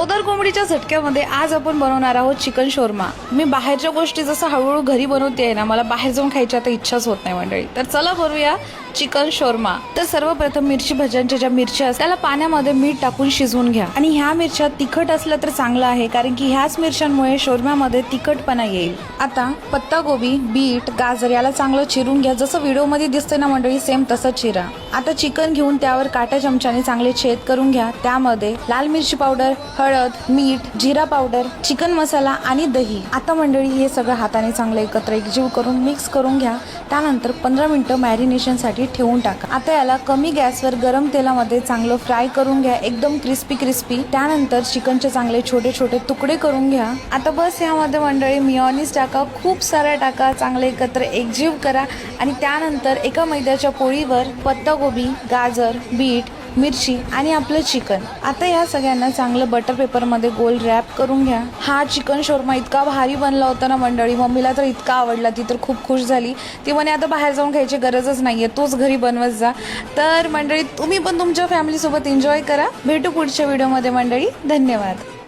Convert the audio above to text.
चवदार कोंबडीच्या झटक्यामध्ये आज आपण बनवणार आहोत चिकन शोरमा। मी बाहेरच्या गोष्टी जसं हळूहळू घरी बनवते आहे ना, मला बाहेर जाऊन खायची आता इच्छाच होत नाही मंडळी। तर चला बनवूया चिकन शोरमा। तर सर्वप्रथम मिरची भज्यांच्या ज्या मिरच्या असतात त्याला पाण्यामध्ये मीठ टाकून शिजवून घ्या। आणि ह्या मिरच्या तिखट असल्या तर चांगलं आहे, कारण की ह्याच मिरच्यांमुळे शोरम्यामध्ये तिखटपणा येईल। आता पत्ता गोबी, बीट, गाजर याला चांगलं चिरून घ्या। जसं व्हिडिओमध्ये दिसते ना मंडळी, सेम तसं चिरा। आता चिकन घेऊन त्यावर काटा चमच्याने चांगले छेद करून घ्या। त्यामध्ये लाल मिरची पावडर, हळद, मीठ, जिरा पावडर, चिकन मसाला आणि दही। आता मंडळी हे सगळं हाताने चांगलं एकत्र एकजीव करून मिक्स करून घ्या। त्यानंतर 15 मिनिटं मॅरिनेशन साठी ठेवून टाका। आता याला कमी गॅसवर गरम तेलामध्ये चांगलं फ्राय करून घ्या, एकदम क्रिस्पी। त्यानंतर चिकनचे चांगले छोटे छोटे तुकडे करून घ्या। आता बस यामध्ये मंडळी मेयोनीज टाका, खूप साऱ्या टाका, चांगले एकत्र एकजीव करा। आणि त्यानंतर एका मैद्याच्या पोळीवर पत्तागोबी, गाजर, बीट, मिरची आणि आपलं चिकन। आता या सगळ्यांना चांगलं बटर पेपर मध्ये गोल रॅप करून घ्या। हा चिकन शोरमा इतका भारी बनला होता ना मंडळी, मम्मीला तर इतका आवडला, ती तर खूप खुश झाली। ती म्हणे आता बाहेर जाऊन खायची गरजच नाहीये, तोच घरी बनवत जा। तर मंडळी तुम्ही पण तुमच्या फॅमिली सोबत एन्जॉय करा। भेटू पुढच्या व्हिडिओ मध्ये मंडळी, धन्यवाद।